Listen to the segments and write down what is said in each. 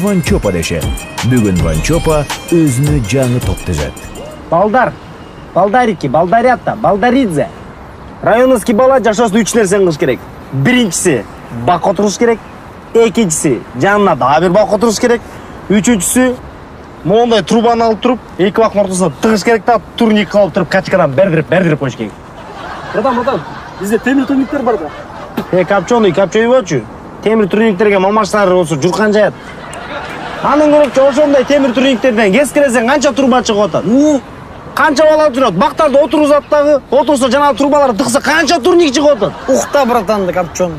Ванчопа дешет. Бүгін Ванчопа өзіні жаңы топтыжет. Балдарики, балдарята, балдаридзе. Районовский бала жашоосун 3 нерсени кылыш керек. Биринчиси бак отуруш керек. Экинчиси жанына дагы бир бак отуруш керек. Үчүнчүсү мондай трубаны алып туруп, эки бактын ортосуна тыгыш керек да турник кылып туруп качкадан бердирип коюш керек. Братан, бизде темир турниктер бар да. Капчоный болчу. Темир турниктерге мамаштар болсо журкан жаят. Анын көрөкчү ошондой темир турниктерден кескиресең канча труба чыгып атат? Канча бала турат? Бактарды отурузат дагы. Отурса жана трубаларды тыкса канча турник чыгып атат? Ухта, братан, капчон.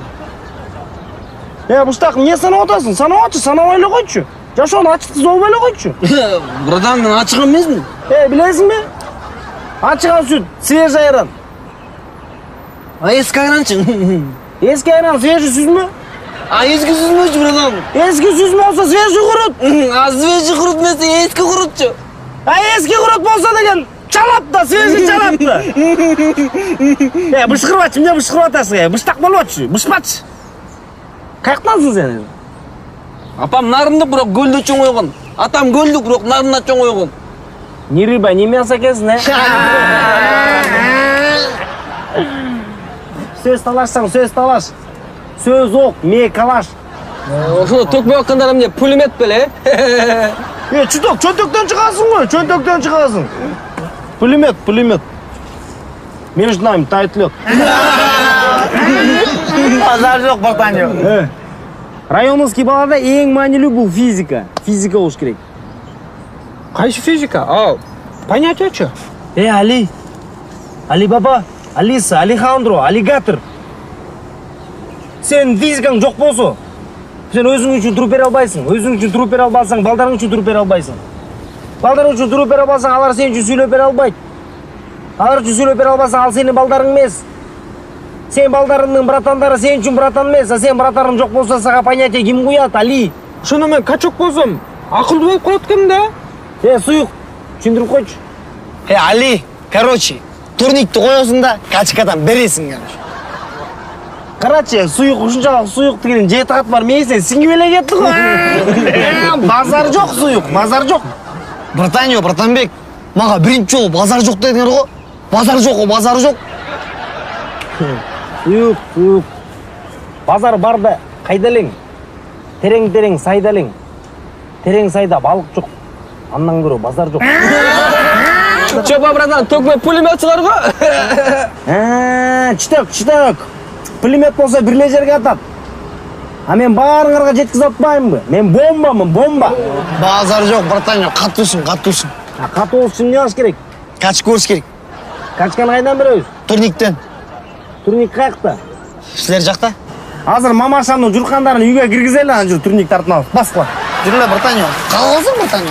Буштак эмне санап атасың? Санабачы, санабай эле койчу. Жашоону ачыксыз болбой эле койчу. Братан, мен ачык эмесмин. Билесиңби? Ачыган сүт, свежий айран. Эски айранчы. Эски айран свежий сүзмө? Эски сүзмөчү, братан. Эски сүзмө болсо свежий курут. Свежий курут эмес, эски курутчу. Эски курут болсо деген чалап да, свежий чалап да. Бышкырбачы, эмне бышкырып атасың? Быштак болбочу, бышпачы. Каяктансың сен? Апам нарынды бирок көлдө чоң койгон. Атам көлдүк бирок нарында чоң койгон. Не рыба, не мясо экенсиң, Сөз талашсаң, сөз талаш. Сөз ок, ме калаш. Ошондо төкпөй аткандар эмне пулемет беле? Чуток, чөнтөктөн чыгасың го, чөнтөктөн чыгасың. Пулемет. Между нами тает лед. Базар жок, братан жок. Районовский балада эң маанилүү бул физика. Физика болуш керек. Кайсы физика? Понятиечи? Али. Али баба, Алиса, Алехандро, аллигатор. Сен физикаң жок болсо, сен өзүң үчүн туруп бере албайсың. Өзүң үчүн туруп бере албасаң, балдарың үчүн туруп бере албайсың. Балдарың үчүн туруп бере албасаң, алар сен үчүн сүйлөп бере албайт. Алар үчүн сүйлөп бере албасаң, ал сенин балдарың эмес. Сен балдарыңдын братандары сен үчүн братан эмес, а сен братарың жок болсо сага понятие ким куят, Али? Ошондо мен качок болсом, акылдуу болуп калат экенмин да? Суюк, түшүндүрүп койчу. Али, короче, турникти коесуң да, качкадан бересиң, Карачы, суюк ушунчалык суюк деген жети кат бар, мейсен сиңип эле кетти го. Базар жок суюк, базар жок. Братанбек, мага биринчи жолу базар жок дедиңер го. Базар жок. Суюк. Базар бар да, кайда элең? Терең сайда элең. Терең сайда балык жок. Андан көрө базар жок. Чопа, братан, төкпөй пулемет чыгар го. Чытак. Пулемет болсо бир эле жерге атат. А мен баарыңарга жеткизе атпаймынбы? Мен бомба. Базар жок, братан, катуусуң. Катуу болуш үчүн эмне кылыш керек? Качка болуш керек. Качканы кайдан беребиз? Турниктен. Турник каякта? Силер жакта? Азыр мамашамдын журкандарын үйгө киргизели, анан турник тартып алып баскыла. Жүрөлө, братан. Калгансың, братан.